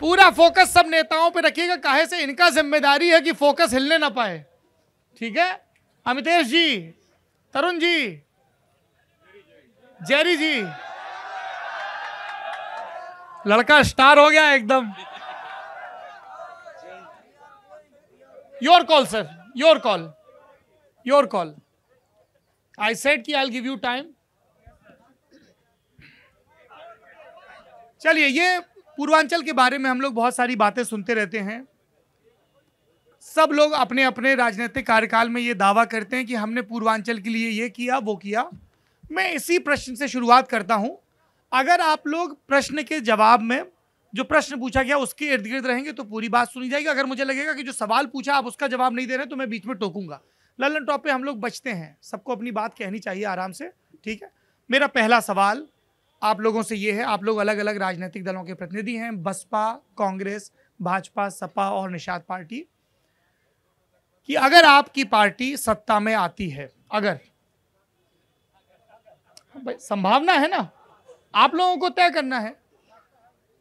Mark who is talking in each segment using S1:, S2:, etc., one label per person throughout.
S1: पूरा फोकस सब नेताओं पे रखिएगा, काहे से इनका जिम्मेदारी है कि फोकस हिलने ना पाए। ठीक है, अमितेश जी, तरुण जी, जेरी जी, लड़का स्टार हो गया एकदम। Your call sir, your call, your call. I said कि I will give you time. चलिए, ये पूर्वांचल के बारे में हम लोग बहुत सारी बातें सुनते रहते हैं। सब लोग अपने अपने राजनीतिक कार्यकाल में ये दावा करते हैं कि हमने पूर्वांचल के लिए ये किया वो किया। मैं इसी प्रश्न से शुरुआत करता हूं। अगर आप लोग प्रश्न के जवाब में जो प्रश्न पूछा गया उसके इर्द गिर्द रहेंगे तो पूरी बात सुनी जाएगी। अगर मुझे लगेगा कि जो सवाल पूछा आप उसका जवाब नहीं दे रहे तो मैं बीच में टोकूंगा। लल्लन टॉप पे हम लोग बचते हैं, सबको अपनी बात कहनी चाहिए आराम से। ठीक है, मेरा पहला सवाल आप लोगों से ये है, आप लोग अलग अलग राजनीतिक दलों के प्रतिनिधि हैं, बसपा, कांग्रेस, भाजपा, सपा और निषाद पार्टी, कि अगर आपकी पार्टी सत्ता में आती है, अगर संभावना है ना, आप लोगों को तय करना है,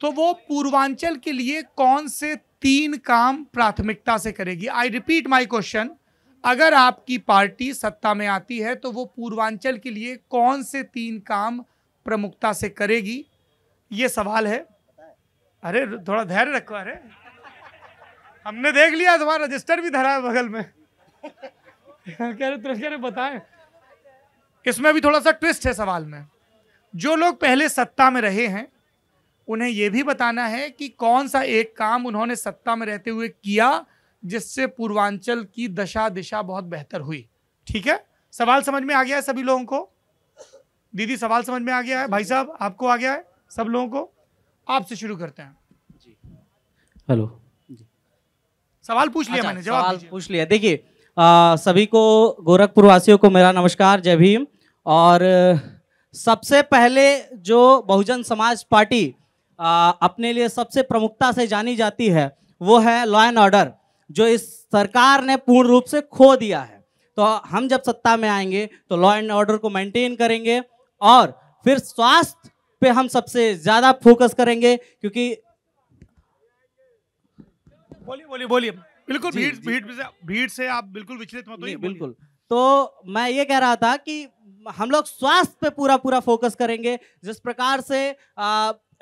S1: तो वो पूर्वांचल के लिए कौन से 3 काम प्राथमिकता से करेगी? आई रिपीट माय क्वेश्चन, अगर आपकी पार्टी सत्ता में आती है तो वो पूर्वांचल के लिए कौन से 3 काम प्रमुखता से करेगी? ये सवाल है। अरे थोड़ा धैर्य रखो, अरे हमने देख लिया, तुम्हारा रजिस्टर भी धरा है बगल में। कह रहे बताएं। इसमें भी थोड़ा सा ट्विस्ट है सवाल में। जो लोग पहले सत्ता में रहे हैं उन्हें यह भी बताना है कि कौन सा एक काम उन्होंने सत्ता में रहते हुए किया जिससे पूर्वांचल की दशा दिशा बहुत बेहतर हुई। ठीक है, सवाल समझ में आ गया है सभी लोगों को? दीदी, सवाल समझ में आ गया है? भाई साहब, आपको आ गया है? सब लोगों को? आपसे शुरू करते हैं।
S2: जी, हेलो जी।
S1: सवाल पूछ लिया मैंने, जवाब
S2: सवाल पूछ लिया। देखिए, सभी को, गोरखपुर वासियों को मेरा नमस्कार, जय भीम। और सबसे पहले जो बहुजन समाज पार्टी अपने लिए सबसे प्रमुखता से जानी जाती है वो है लॉ एंड ऑर्डर, जो इस सरकार ने पूर्ण रूप से खो दिया है। तो हम जब सत्ता में आएंगे तो लॉ एंड ऑर्डर को मेंटेन करेंगे और फिर स्वास्थ्य पे हम सबसे ज्यादा फोकस करेंगे, क्योंकि
S1: बोलिए बोलिए, बिल्कुल। भीड़ से आप बिल्कुल विचलित मत होइए।
S2: बिल्कुल। तो मैं ये कह रहा था कि हम लोग स्वास्थ्य पे पूरा फोकस करेंगे। जिस प्रकार से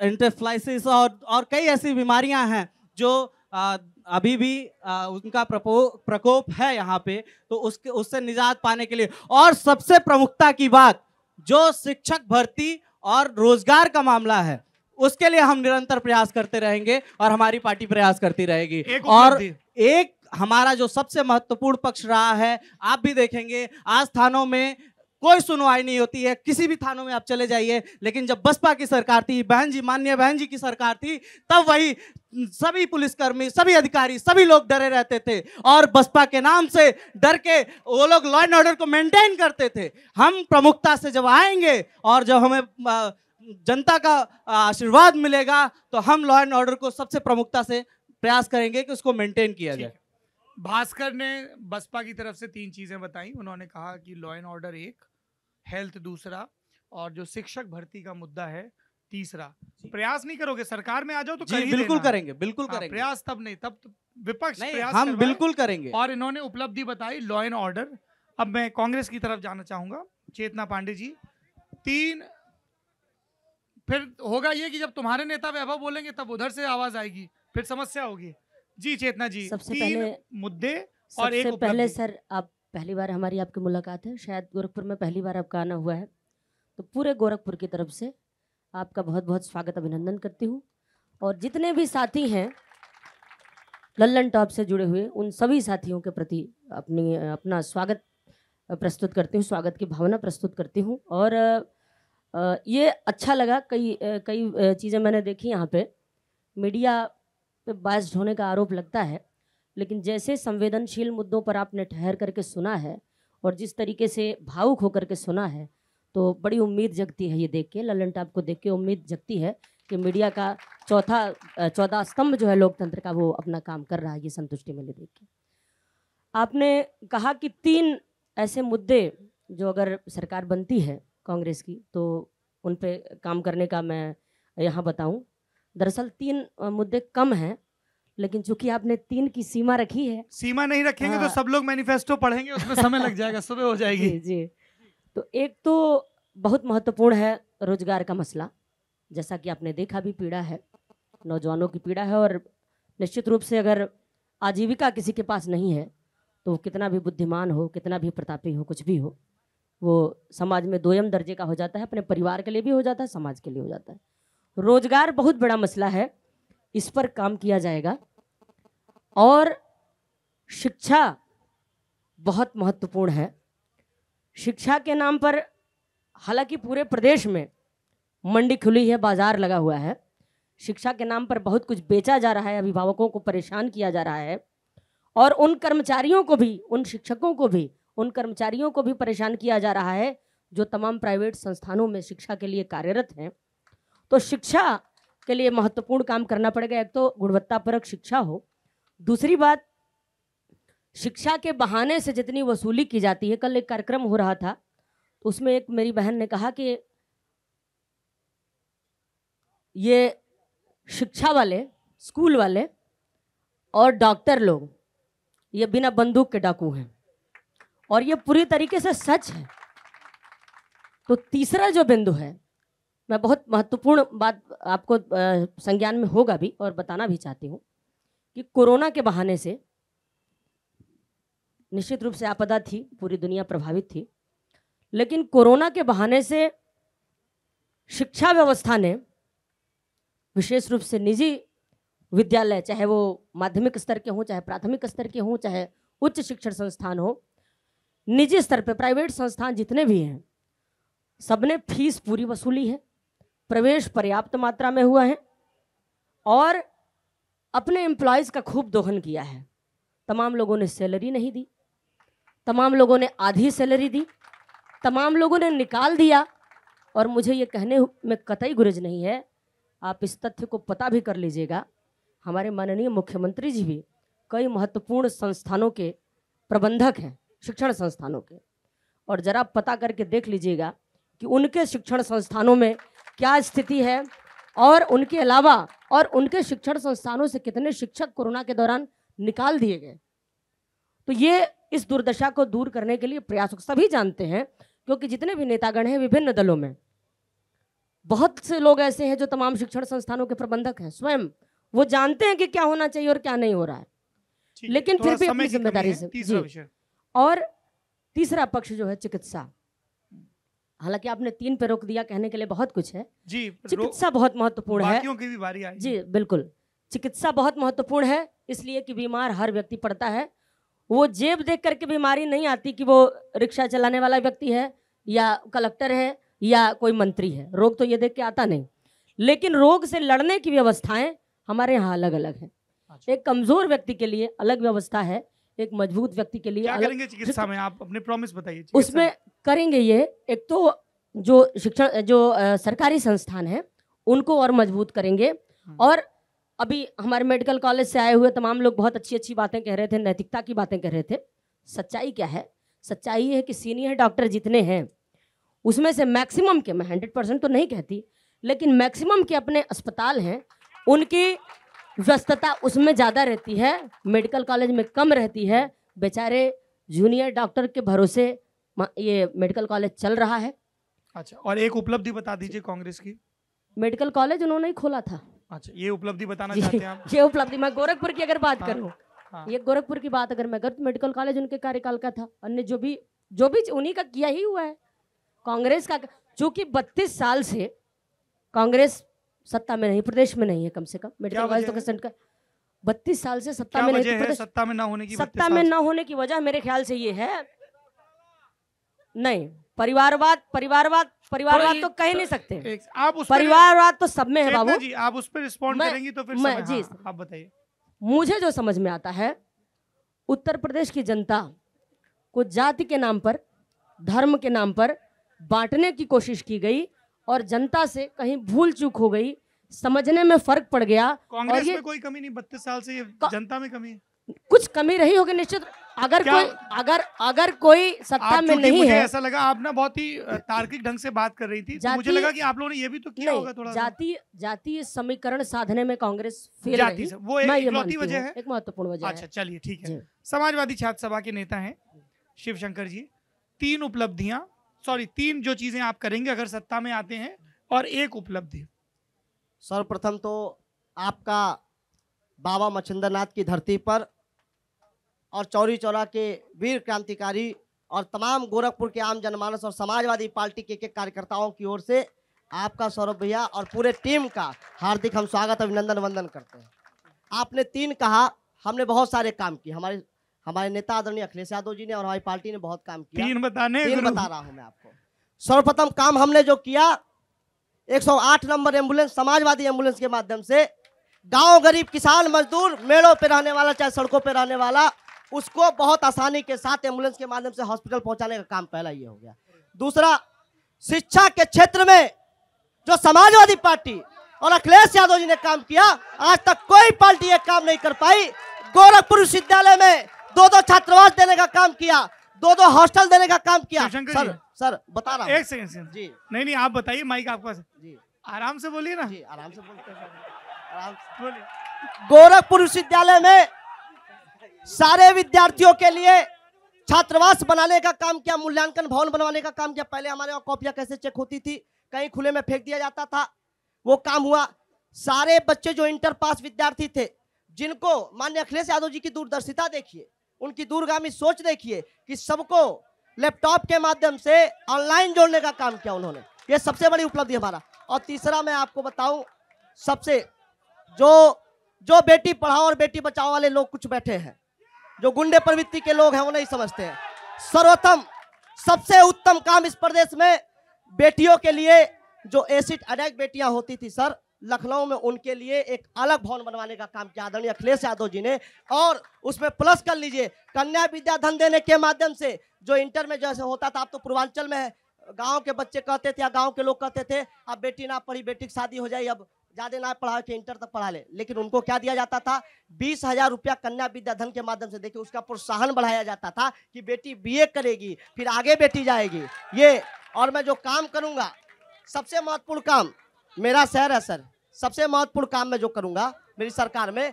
S2: इंटरफ्लाइसिस और कई ऐसी बीमारियां हैं जो अभी भी उनका प्रकोप है यहाँ पे, तो उससे निजात पाने के लिए, और सबसे प्रमुखता की बात जो शिक्षक भर्ती और रोजगार का मामला है, उसके लिए हम निरंतर प्रयास करते रहेंगे और हमारी पार्टी प्रयास करती रहेगी। और एक हमारा जो सबसे महत्वपूर्ण पक्ष रहा है, आप भी देखेंगे आज थानों में कोई सुनवाई नहीं होती है। किसी भी थानों में आप चले जाइए, लेकिन जब बसपा की सरकार थी, बहन जी, माननीय बहन जी की सरकार थी, तब वही सभी पुलिसकर्मी, सभी अधिकारी, सभी लोग डरे रहते थे और बसपा के नाम से डर के वो लोग लॉ एंड ऑर्डर को मेंटेन करते थे। हम प्रमुखता से जब आएंगे और जब हमें जनता का आशीर्वाद मिलेगा तो हम लॉ एंड ऑर्डर को सबसे प्रमुखता से प्रयास करेंगे कि उसको मेंटेन किया जाए।
S1: भास्कर ने बसपा की तरफ से 3 चीजें बताई। उन्होंने कहा कि लॉ एंड ऑर्डर 1, हेल्थ दूसरा, और जो शिक्षक भर्ती का मुद्दा है तीसरा। प्रयास नहीं करोगे? सरकार में आ जाओ तो कर ही
S2: बिल्कुल
S1: देना।
S2: करेंगे, बिल्कुल करेंगे।
S1: प्रयास तब नहीं, तब तो विपक्ष प्रयास
S2: हम बिल्कुल करेंगे।
S1: और इन्होंने उपलब्धि बताई लॉ एंड ऑर्डर। अब मैं कांग्रेस की तरफ जाना चाहूंगा, चेतना पांडे जी। 3, फिर होगा ये कि जब तुम्हारे नेता वैभव बोलेंगे तब उधर से आवाज आएगी, फिर समस्या होगी। जी चेतना जी,
S3: सबसे
S1: 3
S3: पहले
S1: मुद्दे और एक
S3: सबसे पहले सर, आप पहली बार हमारी आपकी मुलाकात है, शायद गोरखपुर में पहली बार आपका आना हुआ है, तो पूरे गोरखपुर की तरफ से आपका बहुत बहुत स्वागत, अभिनंदन करती हूँ। और जितने भी साथी हैं लल्लन टॉप से जुड़े हुए, उन सभी साथियों के प्रति अपना स्वागत प्रस्तुत करती हूँ, स्वागत की भावना प्रस्तुत करती हूँ। और ये अच्छा लगा, कई चीज़ें मैंने देखी यहाँ पे, मीडिया पे बायस्ड होने का आरोप लगता है, लेकिन जैसे संवेदनशील मुद्दों पर आपने ठहर करके सुना है और जिस तरीके से भावुक होकर के सुना है, तो बड़ी उम्मीद जगती है। ये देख के, लल्लन टॉप को देख के उम्मीद जगती है कि मीडिया का चौथा स्तंभ जो है लोकतंत्र का, वो अपना काम कर रहा है। ये संतुष्टि मिली देख के। आपने कहा कि 3 ऐसे मुद्दे जो अगर सरकार बनती है कांग्रेस की तो उन पे काम करने का मैं यहाँ बताऊँ। दरअसल 3 मुद्दे कम हैं, लेकिन चूंकि आपने 3 की सीमा रखी है।
S1: सीमा नहीं रखेंगे तो सब लोग मैनिफेस्टो पढ़ेंगे, उसमें समय लग जाएगा, सुबह हो जाएगी।
S3: जी जी। तो एक तो बहुत महत्वपूर्ण है रोजगार का मसला, जैसा कि आपने देखा भी पीड़ा है, नौजवानों की पीड़ा है। और निश्चित रूप से अगर आजीविका किसी के पास नहीं है तो वो कितना भी बुद्धिमान हो, कितना भी प्रतापी हो, कुछ भी हो, वो समाज में दोयम दर्जे का हो जाता है, अपने परिवार के लिए भी हो जाता है, समाज के लिए हो जाता है। रोजगार बहुत बड़ा मसला है, इस पर काम किया जाएगा। और शिक्षा बहुत महत्वपूर्ण है। शिक्षा के नाम पर हालांकि पूरे प्रदेश में मंडी खुली है, बाजार लगा हुआ है, शिक्षा के नाम पर बहुत कुछ बेचा जा रहा है, अभिभावकों को परेशान किया जा रहा है, और उन कर्मचारियों को भी, उन शिक्षकों को भी, उन कर्मचारियों को भी परेशान किया जा रहा है जो तमाम प्राइवेट संस्थानों में शिक्षा के लिए कार्यरत हैं। तो शिक्षा के लिए महत्वपूर्ण काम करना पड़ेगा। एक तो गुणवत्तापरक शिक्षा हो, दूसरी बात शिक्षा के बहाने से जितनी वसूली की जाती है। कल एक कार्यक्रम हो रहा था तो उसमें एक मेरी बहन ने कहा कि ये शिक्षा वाले, स्कूल वाले और डॉक्टर लोग ये बिना बंदूक के डाकू हैं, और ये पूरी तरीके से सच है। तो तीसरा जो बिंदु है, मैं बहुत महत्वपूर्ण बात आपको संज्ञान में होगा भी और बताना भी चाहती हूँ कि कोरोना के बहाने से निश्चित रूप से आपदा थी, पूरी दुनिया प्रभावित थी, लेकिन कोरोना के बहाने से शिक्षा व्यवस्था ने, विशेष रूप से निजी विद्यालय, चाहे वो माध्यमिक स्तर के हों, चाहे प्राथमिक स्तर के हों, चाहे उच्च शिक्षण संस्थान हो, निजी स्तर पे प्राइवेट संस्थान जितने भी हैं, सबने फीस पूरी वसूली है, प्रवेश पर्याप्त मात्रा में हुआ है, और अपने एम्प्लॉयज़ का खूब दोहन किया है। तमाम लोगों ने सैलरी नहीं दी, तमाम लोगों ने आधी सैलरी दी, तमाम लोगों ने निकाल दिया। और मुझे ये कहने में कतई गुरेज नहीं है, आप इस तथ्य को पता भी कर लीजिएगा, हमारे माननीय मुख्यमंत्री जी भी कई महत्वपूर्ण संस्थानों के प्रबंधक हैं, शिक्षण संस्थानों के, और ज़रा पता करके देख लीजिएगा कि उनके शिक्षण संस्थानों में क्या स्थिति है, और उनके अलावा और उनके शिक्षण संस्थानों से कितने शिक्षक कोरोना के दौरान निकाल दिए गए। तो ये इस दुर्दशा को दूर करने के लिए प्रयास सभी जानते हैं, क्योंकि जितने भी नेतागण हैं विभिन्न दलों में, बहुत से लोग ऐसे हैं जो तमाम शिक्षण संस्थानों के प्रबंधक हैं, स्वयं वो जानते हैं कि क्या होना चाहिए और क्या नहीं हो रहा है, लेकिन फिर भी अपनी जिम्मेदारी से जी। और तीसरा पक्ष जो है चिकित्सा, हालांकि आपने 3 पे रोक दिया, कहने के लिए बहुत कुछ है जी। चिकित्सा बहुत महत्वपूर्ण है, बाकियों की भी बारी आएगी जी। बिल्कुल, चिकित्सा बहुत महत्वपूर्ण है, इसलिए कि बीमार हर व्यक्ति पड़ता है। वो जेब देख करके बीमारी नहीं आती कि वो रिक्शा चलाने वाला व्यक्ति है या कलेक्टर है या कोई मंत्री है, रोग तो ये देख के आता नहीं, लेकिन रोग से लड़ने की व्यवस्थाएं हमारे यहाँ अलग अलग हैं। एक कमजोर व्यक्ति के लिए अलग व्यवस्था है, एक मजबूत व्यक्ति के लिए
S1: क्या
S3: अलग।
S1: करेंगे चिकित्सा में, आप अपने प्रॉमिस बताइए।
S3: उसमें करेंगे ये, एक तो जो शिक्षण जो सरकारी संस्थान है उनको और मजबूत करेंगे। और अभी हमारे मेडिकल कॉलेज से आए हुए तमाम लोग बहुत अच्छी अच्छी बातें कह रहे थे, नैतिकता की बातें कह रहे थे। सच्चाई क्या है? सच्चाई है कि सीनियर डॉक्टर जितने हैं उसमें से मैक्सिमम के, मैं 100% तो नहीं कहती, लेकिन मैक्सिमम के अपने अस्पताल हैं, उनकी व्यस्तता उसमें ज़्यादा रहती है, मेडिकल कॉलेज में कम रहती है। बेचारे जूनियर डॉक्टर के भरोसे ये मेडिकल कॉलेज चल रहा है।
S1: अच्छा, और एक उपलब्धि बता दीजिए कांग्रेस की।
S3: मेडिकल कॉलेज उन्होंने ही खोला था।
S1: अच्छा, ये उपलब्धि बताना चाहते हैं आप?
S3: ये उपलब्धि, मैं गोरखपुर की अगर बात करूं, ये गोरखपुर की बात अगर मैं करूं तो मेडिकल कॉलेज उनके कार्यकाल का था, अन्य जो भी उन्हीं का किया ही हुआ है। कांग्रेस का, चूंकि 32 साल से कांग्रेस सत्ता में नहीं, प्रदेश में नहीं है, कम से कम मेडिकल कॉलेज तो कंसेंट का 32 साल से सत्ता में नहीं है।
S1: सत्ता में ना होने की,
S3: सत्ता में ना होने की वजह मेरे ख्याल से ये है, नहीं, परिवारवाद तो कह नहीं सकते।
S1: आप उस
S3: परिवारवाद तो सब में है बाबू
S1: जी, आप उस पर रिस्पॉन्ड करेंगी तो फिर समय, जी आप बताइए।
S3: मुझे जो समझ में आता है, उत्तर प्रदेश की जनता को जाति के नाम पर, धर्म के नाम पर बांटने की कोशिश की गई और जनता से कहीं भूल चूक हो गई, समझने में फर्क पड़ गया।
S1: कांग्रेस में कोई कमी नहीं, 32 साल से ये जनता में कमी है।
S3: कुछ कमी रही होगी निश्चित, अगर कोई सत्ता में नहीं
S1: मुझे
S3: है,
S1: ऐसा लगा आप ना बहुत ही तार्किक ढंग से बात कर रही थी, तो मुझे लगा कि आप लोगों ने ये भी तो किया होगा थोड़ा।
S3: जातीय समीकरण साधने में कांग्रेस फेल
S1: जाति से वो एक वजह है,
S3: एक महत्वपूर्ण वजह है।
S1: अच्छा चलिए ठीक है। समाजवादी छात्र सभा के नेता हैं शिवशंकर जी, 3 उपलब्धियां, 3 जो चीजें आप करेंगे अगर सत्ता में आते हैं, और 1 उपलब्धि।
S4: सर्वप्रथम तो आपका बाबा मच्छिंद्रनाथ की धरती पर और चौरी चौरा के वीर क्रांतिकारी और तमाम गोरखपुर के आम जनमानस और समाजवादी पार्टी के कार्यकर्ताओं की ओर से आपका सौरभ भैया और पूरे टीम का हार्दिक हम स्वागत अभिनंदन वंदन करते हैं। आपने 3 कहा, हमने बहुत सारे काम किए, हमारे नेता आदरणीय अखिलेश यादव जी ने और हमारी पार्टी ने बहुत काम किया।
S1: 3
S4: बता रहा हूं मैं आपको। सर्वप्रथम काम हमने जो किया, 108 नंबर एम्बुलेंस, समाजवादी एम्बुलेंस के माध्यम से गांव गरीब किसान मजदूर मेड़ों पे रहने वाला चाहे सड़कों पे रहने वाला, उसको बहुत आसानी के साथ एम्बुलेंस के माध्यम से हॉस्पिटल पहुंचाने का काम पहला ये हो गया। दूसरा, शिक्षा के क्षेत्र में जो समाजवादी पार्टी और अखिलेश यादव जी ने काम किया, आज तक कोई पार्टी ये काम नहीं कर पाई। गोरखपुर विश्वविद्यालय में 2-2 छात्रावास देने का काम किया, 2-2 हॉस्टल देने का काम किया। सर बता रहा हूँ,
S1: एक सेकंड जी, नहीं आप बताइए, माइक आपके पास जी, आराम से बोलिए ना
S4: जी, आराम से बोलते हैं, आराम से
S1: बोलिए।
S4: गोरखपुर विश्वविद्यालय में सारे विद्यार्थियों के लिए छात्रावास बनाने का काम किया, मूल्यांकन भवन बनवाने का काम किया। पहले हमारे वहाँ कॉपियां कैसे चेक होती थी, कहीं खुले में फेंक दिया जाता था, वो काम हुआ। सारे बच्चे जो इंटर पास विद्यार्थी थे, जिनको माननीय अखिलेश यादव जी की दूरदर्शिता देखिए, उनकी दूरगामी सोच देखिए कि सबको लैपटॉप के माध्यम से ऑनलाइन जोड़ने का काम किया उन्होंने, ये सबसे बड़ी उपलब्धि हमारा। और तीसरा मैं आपको बताऊं, सबसे जो बेटी पढ़ाओ और बेटी बचाओ वाले लोग कुछ बैठे हैं, जो गुंडे प्रवृत्ति के लोग हैं, वो नहीं समझते हैं। सर्वोत्तम सबसे उत्तम काम इस प्रदेश में बेटियों के लिए जो एसिड अटैक बेटियां होती थी सर, लखनऊ में उनके लिए एक अलग भवन बनवाने का काम किया आदरणीय अखिलेश यादव जी ने। और उसमें प्लस कर लीजिए, कन्या विद्या धन देने के माध्यम से जो इंटर में जैसे होता था, अब तो पूर्वांचल में है, गांव के बच्चे कहते थे या गांव के लोग कहते थे अब बेटी ना पढ़ी, बेटी की शादी हो जाए, अब ज्यादा ना पढ़ा के इंटर तक पढ़ा ले, लेकिन उनको क्या दिया जाता था, 20,000 रुपया कन्या विद्या धन के माध्यम से देखिए उसका प्रोत्साहन बढ़ाया जाता था कि बेटी बीए करेगी फिर आगे बेटी जाएगी ये। और मैं जो काम करूंगा, सबसे महत्वपूर्ण काम मेरा शहर है सर, सबसे महत्वपूर्ण काम मैं जो करूंगा मेरी सरकार में,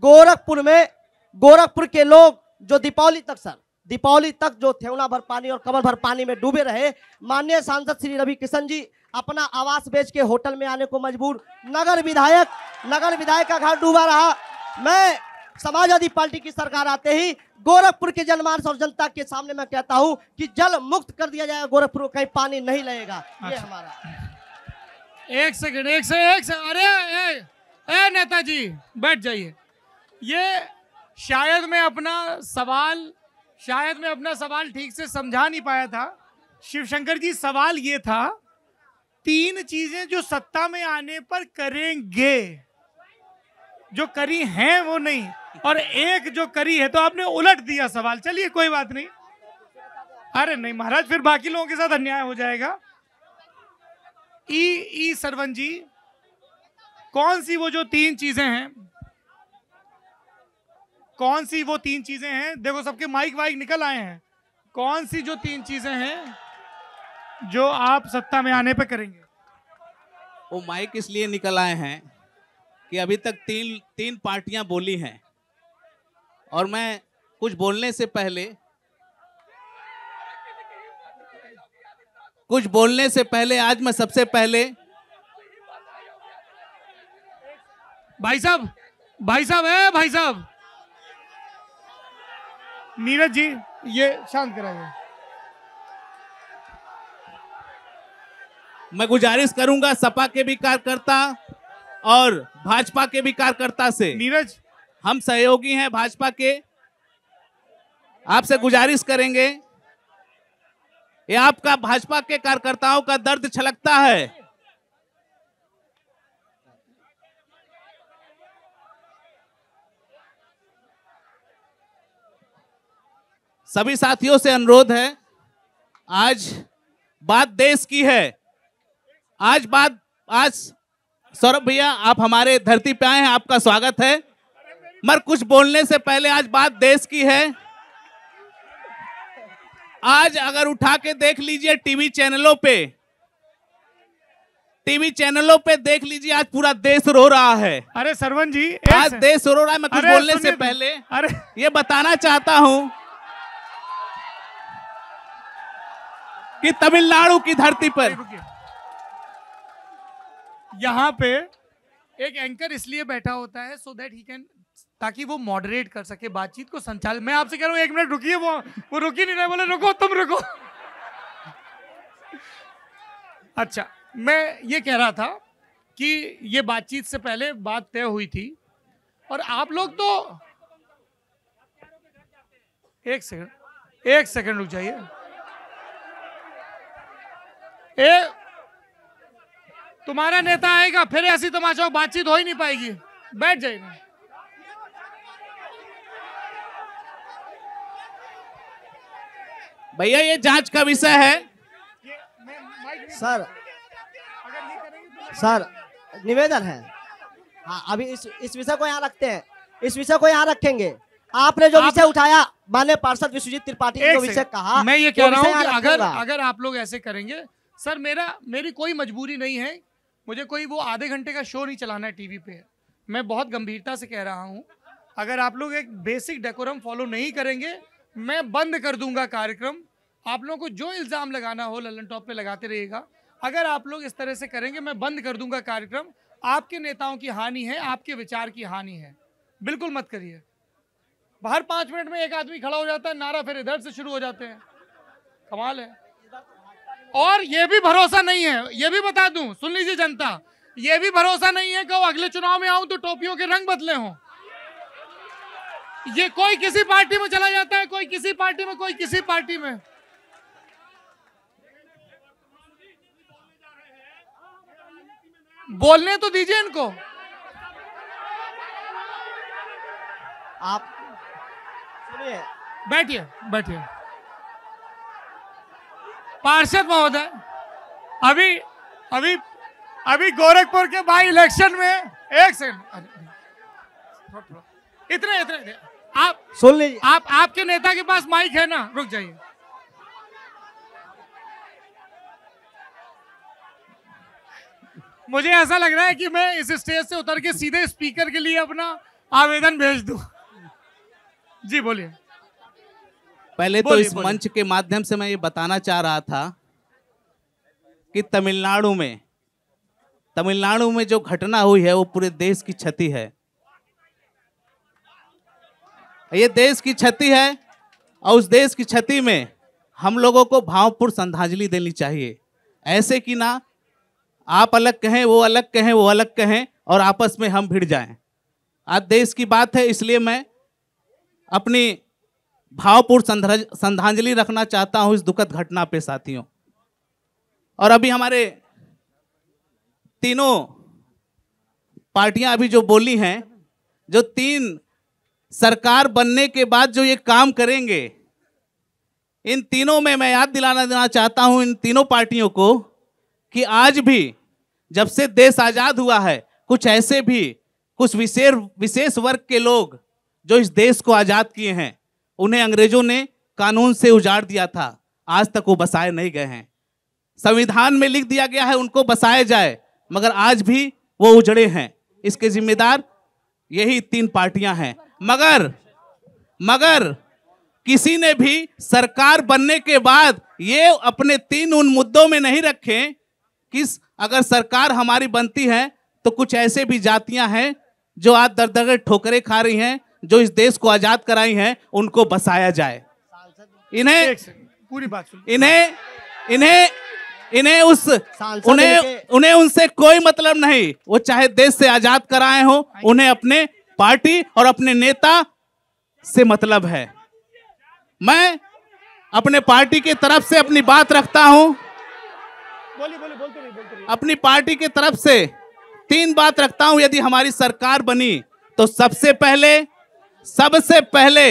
S4: गोरखपुर के लोग जो दीपावली तक जो थेवना भर पानी और कमर भर पानी में डूबे रहे, माननीय सांसद श्री रवि किशन जी अपना आवास बेच के होटल में आने को मजबूर, नगर विधायक का घर डूबा रहा। मैं समाजवादी पार्टी की सरकार आते ही गोरखपुर के जनमानस और जनता के सामने मैं कहता हूं कि जल मुक्त कर दिया जाएगा, गोरखपुर को कहीं पानी नहीं लगेगा। ये हमारा।
S1: एक सेकंड, अरे नेताजी बैठ जाइए। ये शायद मैं अपना सवाल ठीक से समझा नहीं पाया था। शिवशंकर जी, सवाल ये था, 3 चीजें जो सत्ता में आने पर करेंगे, जो करी हैं वो नहीं, और 1 जो करी है, तो आपने उलट दिया सवाल। चलिए कोई बात नहीं, अरे नहीं महाराज, फिर बाकी लोगों के साथ अन्याय हो जाएगा। ई सरवन जी, कौन सी वो जो 3 चीजें हैं, कौन सी वो 3 चीजें हैं? देखो सबके माइक वाइक निकल आए हैं। कौन सी जो 3 चीजें हैं जो आप सत्ता में आने पे करेंगे?
S5: वो माइक इसलिए निकल आए हैं कि अभी तक तीन पार्टियां बोली हैं, और मैं कुछ बोलने से पहले आज मैं सबसे पहले
S1: भाई साहब नीरज जी, ये शांत कराइए।
S5: मैं गुजारिश करूंगा सपा के भी कार्यकर्ता और भाजपा के भी कार्यकर्ता से,
S1: नीरज
S5: हम सहयोगी हैं भाजपा के, आपसे गुजारिश करेंगे, ये आपका भाजपा के कार्यकर्ताओं का दर्द छलकता है। सभी साथियों से अनुरोध है, आज बात देश की है, आज सौरभ भैया आप हमारे धरती पे आए हैं, आपका स्वागत है, मगर कुछ बोलने से पहले आज बात देश की है। आज अगर उठा के देख लीजिए टीवी चैनलों पे देख लीजिए, आज पूरा देश रो रहा है।
S1: अरे सरवन जी,
S5: आज देश रो रहा है। मैं कुछ बोलने से पहले ये बताना चाहता हूं कि तमिलनाडु की धरती पर
S1: यहाँ पे एक एंकर इसलिए बैठा होता है सो दैट ही कैन, ताकि वो मॉडरेट कर सके बातचीत को, संचालन। मैं आपसे कह रहा हूँ 1 मिनट रुकिए, वो रुक ही नहीं रहे, बोले रुको तुम रुको। अच्छा, मैं ये कह रहा था कि ये बातचीत से पहले बात तय हुई थी और आप लोग तो एक सेकंड रुक जाइए। तुम्हारा नेता आएगा फिर ऐसी तमाशा बातचीत हो ही नहीं पाएगी, बैठ जाइए।
S5: भैया ये जांच का विषय है।
S4: सर निवेदन है। हाँ, अभी इस विषय को यहाँ रखते हैं, इस विषय को यहाँ रखेंगे। आपने जो विषय उठाया, माननीय पार्षद विश्वजीत त्रिपाठी ने जो विषय कहा,
S1: मैं ये कह रहा हूँ कि अगर आप लोग ऐसे करेंगे, सर मेरी कोई मजबूरी नहीं है, मुझे कोई वो आधे घंटे का शो नहीं चलाना है टीवी पे। मैं बहुत गंभीरता से कह रहा हूँ, अगर आप लोग एक बेसिक डेकोरम फॉलो नहीं करेंगे, मैं बंद कर दूंगा कार्यक्रम। आप लोगों को जो इल्जाम लगाना हो ललन टॉप पे लगाते रहिएगा। अगर आप लोग इस तरह से करेंगे, मैं बंद कर दूंगा कार्यक्रम। आपके नेताओं की हानि है, आपके विचार की हानि है, बिल्कुल मत करिए। हर 5 मिनट में एक आदमी खड़ा हो जाता है, नारा फिर इधर से शुरू हो जाते हैं, कमाल है। और ये भी भरोसा नहीं है, ये भी बता दूं, सुन लीजिए जनता, ये भी भरोसा नहीं है कि अगले चुनाव में आऊं तो टोपियों के रंग बदले हों। ये कोई किसी पार्टी में चला जाता है, कोई किसी पार्टी में, कोई किसी पार्टी में। बोलने तो दीजिए इनको।
S4: आप सुनिए,
S1: बैठिए। पार्षद महोदय, अभी गोरखपुर के बाई इलेक्शन में, एक सेकंड, इतने आप
S4: सुन लीजिए।
S1: आपके नेता के पास माइक है ना, रुक जाइए। मुझे ऐसा लग रहा है कि मैं इस स्टेज से उतर के सीधे स्पीकर के लिए अपना आवेदन भेज दूं। जी बोलिए।
S5: पहले तो इस मंच के माध्यम से मैं ये बताना चाह रहा था कि तमिलनाडु में जो घटना हुई है वो पूरे देश की क्षति है। ये देश की क्षति है और उस देश की क्षति में हम लोगों को भावपूर्ण श्रद्धांजलि देनी चाहिए। ऐसे कि ना आप अलग कहें, वो अलग कहें, वो अलग कहें और आपस में हम भिड़ जाएं। आज देश की बात है, इसलिए मैं अपनी भावपूर्ण श्रद्धांजलि रखना चाहता हूं इस दुखद घटना पे साथियों। और अभी हमारे तीनों पार्टियां अभी जो बोली हैं, जो 3 सरकार बनने के बाद जो ये काम करेंगे, इन तीनों में मैं याद दिलाना देना चाहता हूं इन तीनों पार्टियों को कि आज भी जब से देश आजाद हुआ है, कुछ विशेष वर्ग के लोग जो इस देश को आजाद किए हैं, उन्हें अंग्रेजों ने कानून से उजाड़ दिया था, आज तक वो बसाए नहीं गए हैं। संविधान में लिख दिया गया है उनको बसाया जाए, मगर आज भी वो उजड़े हैं। इसके जिम्मेदार यही 3 पार्टियां हैं। मगर किसी ने भी सरकार बनने के बाद ये अपने 3 उन मुद्दों में नहीं रखे कि अगर सरकार हमारी बनती है तो कुछ ऐसे भी जातियां हैं जो आज दर ठोकरें खा रही हैं, जो इस देश को आजाद कराई हैं, उनको बसाया जाए।
S1: पूरी बात
S5: उन्हें उनसे कोई मतलब नहीं। वो चाहे देश से आजाद कराए हो, उन्हें अपने पार्टी और अपने नेता से मतलब है। मैं अपने पार्टी की तरफ से अपनी बात रखता हूं। अपनी पार्टी की तरफ से 3 बात रखता हूं। यदि हमारी सरकार बनी तो सबसे पहले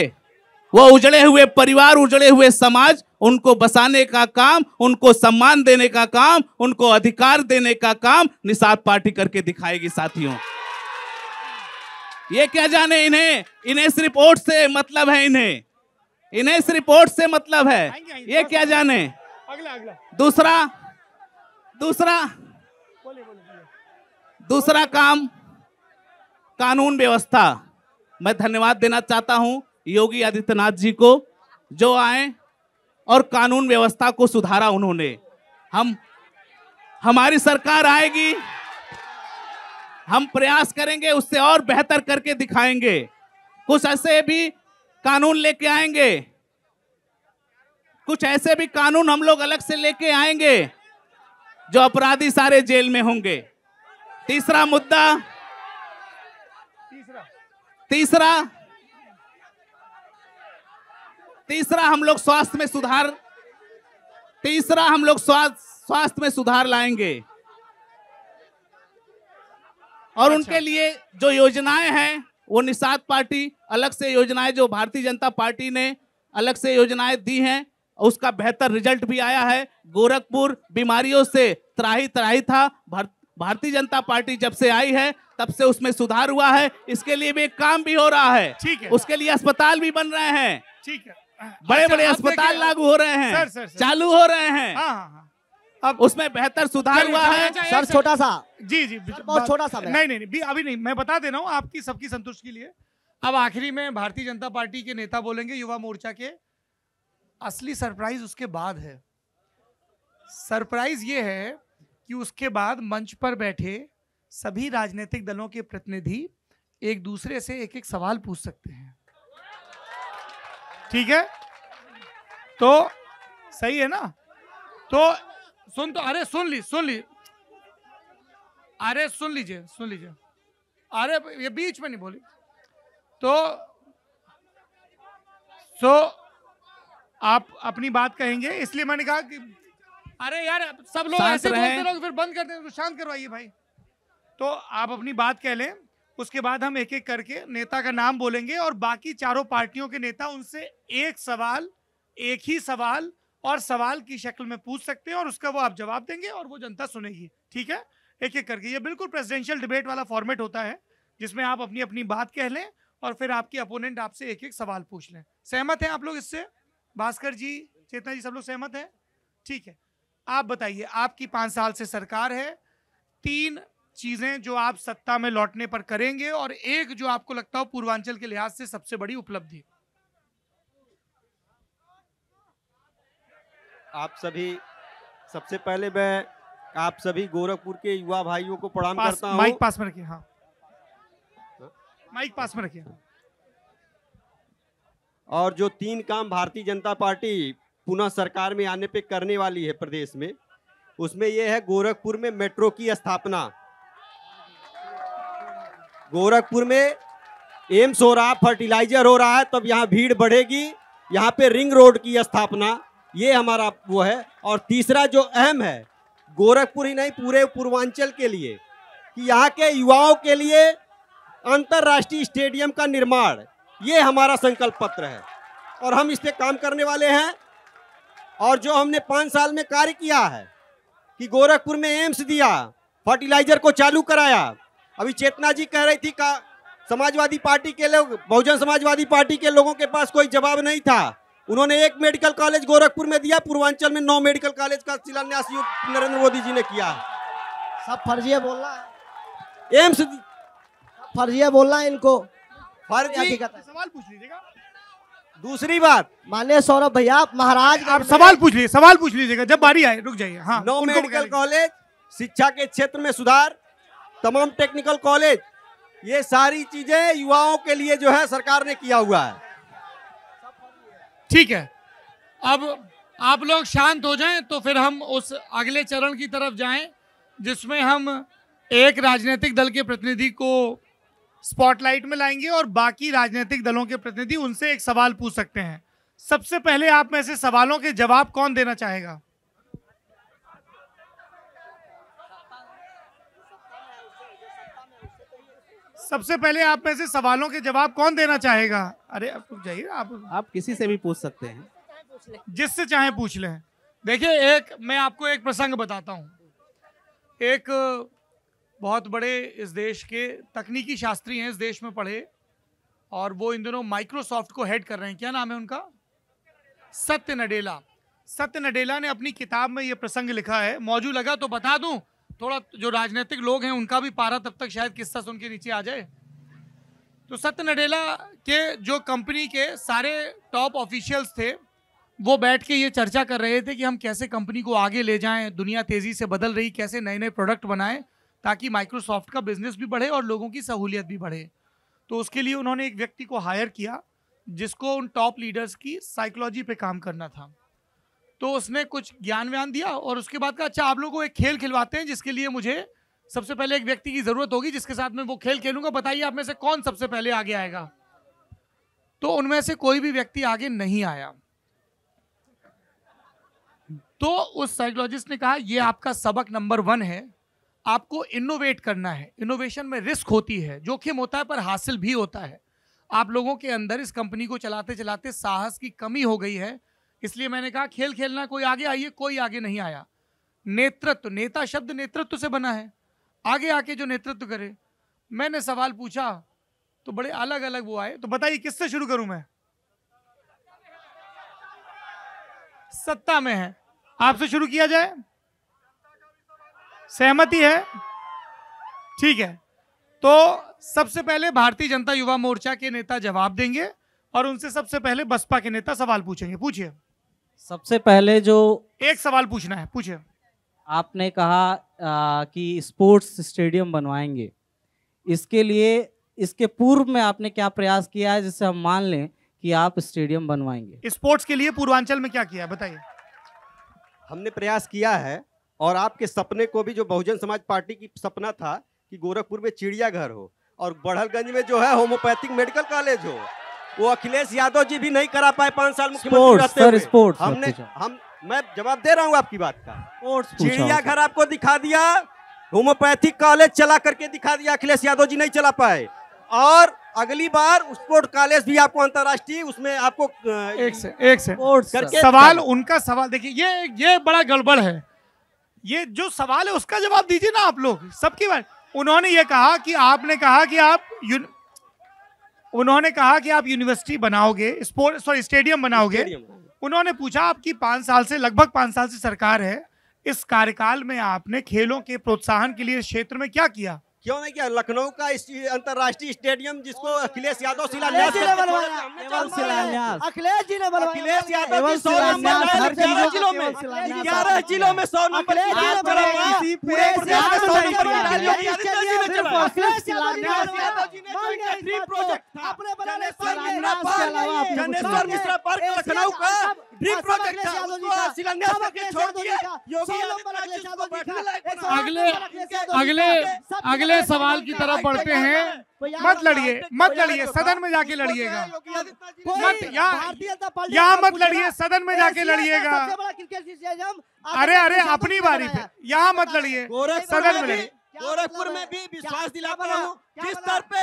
S5: वो उजड़े हुए परिवार, उजड़े हुए समाज, उनको बसाने का काम, उनको सम्मान देने का काम, उनको अधिकार देने का काम निषाद पार्टी करके दिखाएगी साथियों। ये क्या जाने इन्हें सिर्फ वोट से मतलब है। इन्हें इस रिपोर्ट से मतलब है, ये क्या जाने।
S1: अगला
S5: दूसरा काम कानून व्यवस्था। मैं धन्यवाद देना चाहता हूं योगी आदित्यनाथ जी को, जो आए और कानून व्यवस्था को सुधारा उन्होंने। हमारी सरकार आएगी, हम प्रयास करेंगे, उससे और बेहतर करके दिखाएंगे। कुछ ऐसे भी कानून लेके आएंगे, कुछ ऐसे भी कानून हम लोग अलग से लेके आएंगे जो अपराधी सारे जेल में होंगे। तीसरा मुद्दा, तीसरा हम लोग स्वास्थ्य में सुधार लाएंगे। और उनके लिए जो योजनाएं हैं वो निषाद पार्टी अलग से योजनाएं, जो भारतीय जनता पार्टी ने अलग से योजनाएं दी हैं, उसका बेहतर रिजल्ट भी आया है। गोरखपुर बीमारियों से त्राही था। भारतीय जनता पार्टी जब से आई है तब से उसमें सुधार हुआ है। इसके लिए भी एक काम भी हो रहा है,
S1: ठीक है।
S5: उसके लिए अस्पताल भी बन रहे हैं,
S1: ठीक है।
S5: बड़े बड़े अस्पताल लागू हो रहे हैं,
S1: सर।
S5: चालू हो रहे हैं।
S1: हाँ।
S5: अब उसमें बेहतर सुधार हुआ है।
S4: सर छोटा सा,
S1: जी
S4: बहुत छोटा सा।
S1: नहीं, अभी नहीं, मैं बता दे रहा हूँ आपकी सबकी संतुष्टि के लिए। अब आखिरी में भारतीय जनता पार्टी के नेता बोलेंगे, युवा मोर्चा के। असली सरप्राइज उसके बाद है। सरप्राइज ये है कि उसके बाद मंच पर बैठे सभी राजनीतिक दलों के प्रतिनिधि एक दूसरे से एक एक सवाल पूछ सकते हैं। ठीक है, तो सही है ना? तो सुन लीजिए, अरे ये बीच में नहीं बोली तो आप अपनी बात कहेंगे, इसलिए मैंने कहा कि अरे यार सब लोग ऐसे बोलते रहो फिर बंद कर दें, शांत करवाइए भाई। तो आप अपनी बात कह लें, उसके बाद हम एक एक करके नेता का नाम बोलेंगे और बाकी चारों पार्टियों के नेता उनसे एक ही सवाल और सवाल की शक्ल में पूछ सकते हैं और उसका वो आप जवाब देंगे और वो जनता सुनेगी। ठीक है, एक एक करके। ये बिल्कुल प्रेसिडेंशियल डिबेट वाला फॉर्मेट होता है जिसमें आप अपनी अपनी बात कह लें और फिर आपके अपोनेंट आपसे एक एक सवाल पूछ लें। सहमत हैं आप लोग इससे? भास्कर जी, चेतना जी, सब लोग सहमत हैं? ठीक है, आप बताइए, आपकी 5 साल से सरकार है, 3 चीजें जो आप सत्ता में लौटने पर करेंगे और एक जो आपको लगता हो पूर्वांचल के लिहाज से सबसे बड़ी उपलब्धि।
S6: आप सभी, सबसे पहले मैं आप सभी गोरखपुर के युवा भाइयों को प्रणाम करता हूं।
S1: माइक पास में रखिए। हाँ, माइक पास में रखिए।
S6: और जो 3 काम भारतीय जनता पार्टी पुनः सरकार में आने पे करने वाली है प्रदेश में, उसमें यह है गोरखपुर में मेट्रो की स्थापना। गोरखपुर में एम्स हो रहा, फर्टिलाइजर हो रहा है, तब यहाँ भीड़ बढ़ेगी। यहाँ पे रिंग रोड की स्थापना, ये हमारा वो है। और तीसरा जो अहम है, गोरखपुर ही नहीं पूरे पूर्वांचल के लिए, कि यहाँ के युवाओं के लिए अंतर्राष्ट्रीय स्टेडियम का निर्माण, ये हमारा संकल्प पत्र है और हम इस पे काम करने वाले हैं। और जो हमने 5 साल में कार्य किया है कि गोरखपुर में एम्स दिया, फर्टिलाइजर को चालू कराया। अभी चेतना जी कह रही थी का समाजवादी पार्टी के लोग, बहुजन समाजवादी पार्टी के लोगों के पास कोई जवाब नहीं था। उन्होंने 1 मेडिकल कॉलेज गोरखपुर में दिया, पूर्वांचल में 9 मेडिकल कॉलेज का शिलान्यास नरेंद्र मोदी जी ने किया।
S4: सब फर्जी बोलना है, एम्स फर्जी बोलना है इनको, फर्जी।
S1: सवाल पूछ लीजिएगा।
S6: दूसरी बात,
S4: माननीय सौरभ भैया, महाराज
S1: आप सवाल पूछ लीजिएगा जब बारी आए, रुक जाइए। हाँ,
S6: 9 मेडिकल कॉलेज, शिक्षा के क्षेत्र में सुधार, तमाम टेक्निकल कॉलेज, ये सारी चीजें युवाओं के लिए जो है सरकार ने किया हुआ है।
S1: ठीक है, अब आप लोग शांत हो जाएं तो फिर हम उस अगले चरण की तरफ जाएं जिसमें हम एक राजनीतिक दल के प्रतिनिधि को स्पॉटलाइट में लाएंगे और बाकी राजनीतिक दलों के प्रतिनिधि उनसे एक सवाल पूछ सकते हैं। सबसे पहले आप में से सवालों के जवाब कौन देना चाहेगा? सबसे पहले आप में से सवालों के जवाब कौन देना चाहेगा? अरे आप रुक जाइए, आप
S5: किसी से भी पूछ सकते हैं,
S1: जिससे चाहे पूछ लें। देखिए, मैं आपको एक प्रसंग बताता हूं। एक बहुत बड़े इस देश के तकनीकी शास्त्री हैं, इस देश में पढ़े, और वो इन दिनों माइक्रोसॉफ्ट को हेड कर रहे हैं। क्या नाम है उनका? सत्य नडेला। सत्य नडेला ने अपनी किताब में ये प्रसंग लिखा है, मौजू लगा तो बता दूं, थोड़ा जो राजनीतिक लोग हैं उनका भी पारा तब तक शायद किस्सा सुन के नीचे आ जाए। तो सत्य नडेला के जो कंपनी के सारे टॉप ऑफिशियल्स थे वो बैठ के ये चर्चा कर रहे थे कि हम कैसे कंपनी को आगे ले जाएं, दुनिया तेजी से बदल रही, कैसे नए नए प्रोडक्ट बनाएं ताकि माइक्रोसॉफ्ट का बिजनेस भी बढ़े और लोगों की सहूलियत भी बढ़े। तो उसके लिए उन्होंने एक व्यक्ति को हायर किया जिसको उन टॉप लीडर्स की साइकोलॉजी पे काम करना था। तो उसने कुछ ज्ञान व्यान दिया और उसके बाद कहा, अच्छा आप लोगों को एक खेल खिलवाते हैं जिसके लिए मुझे सबसे पहले एक व्यक्ति की जरूरत होगी जिसके साथ मैं वो खेल खेलूंगा, बताइए आप में से कौन सबसे पहले आगे आएगा। तो उनमें से कोई भी व्यक्ति आगे नहीं आया। तो उस साइकोलॉजिस्ट ने कहा, ये आपका सबक नंबर 1 है, आपको इनोवेट करना है। इनोवेशन में रिस्क होती है, जोखिम होता है, पर हासिल भी होता है। आप लोगों के अंदर इस कंपनी को चलाते चलाते साहस की कमी हो गई है, इसलिए मैंने कहा खेल खेलना, कोई आगे आइए। कोई आगे नहीं आया। नेतृत्व, नेता शब्द नेतृत्व से बना है, आगे आके जो नेतृत्व करे। मैंने सवाल पूछा तो बड़े अलग अलग वो आए। तो बताइए किससे शुरू करूं मैं? सत्ता में है, आपसे शुरू किया जाए? सहमति है? ठीक है। तो सबसे पहले भारतीय जनता युवा मोर्चा के नेता जवाब देंगे और उनसे सबसे पहले बसपा के नेता सवाल पूछेंगे। पूछिए।
S2: सबसे पहले जो
S1: एक सवाल पूछना है, पूछिए।
S2: आपने कहा कि स्पोर्ट्स स्टेडियम बनवाएंगे, इसके लिए इसके पूर्व में आपने क्या प्रयास किया है जिससे हम मान लें कि आप स्टेडियम बनवाएंगे?
S1: स्पोर्ट्स के लिए पूर्वांचल में क्या किया है बताइए।
S6: हमने प्रयास किया है और आपके सपने को भी, जो बहुजन समाज पार्टी की सपना था कि गोरखपुर में चिड़ियाघर हो और बढ़लगंज में जो है होम्योपैथिक मेडिकल कॉलेज हो, वो अखिलेश यादव जी भी नहीं करा पाए 5 साल मुख्यमंत्री रहते हुए।
S2: स्पोर्ट्स
S6: हमने मैं जवाब दे रहा हूँ आपकी बात का। चिड़ियाघर आपको दिखा दिया, होम्योपैथिक कॉलेज चला करके दिखा दिया, अखिलेश यादव जी नहीं चला पाए। और अगली बार स्पोर्ट कॉलेज भी आपको अंतर्राष्ट्रीय, उसमें आपको
S1: एक से सवाल, उनका सवाल देखिए, ये बड़ा गड़बड़ है। ये जो सवाल है उसका जवाब दीजिए ना आप लोग, सबकी बात। उन्होंने ये कहा कि आपने कहा कि उन्होंने कहा कि आप यूनिवर्सिटी बनाओगे, स्टेडियम बनाओगे। उन्होंने पूछा आपकी 5 साल से, लगभग 5 साल से सरकार है, इस कार्यकाल में आपने खेलों के प्रोत्साहन के लिए क्षेत्र में क्या किया?
S6: क्यों नहीं किया? लखनऊ का अंतर्राष्ट्रीय स्टेडियम जिसको अखिलेश यादव शिलान्यास
S4: अखिलेश जी ने बनवाया।
S6: अखिलेश यादव जी 100 नंबर 11 जिलों में 100 नंबर लखनऊ का ड्रीम प्रोजेक्ट था, उसको शिलान्यास करके छोड़ दिया।
S1: अगले सवाल की तरफ बढ़ते हैं। मत लड़िए, सदन में जाके लड़िएगा। यहाँ मत लड़िए, सदन में जाके लड़िएगा। अरे अपनी बारी पे यहाँ मत लड़िए, सदन में लड़िए।
S6: गोरखपुर में भी विश्वास दिलाता हूँ, जिस स्तर पे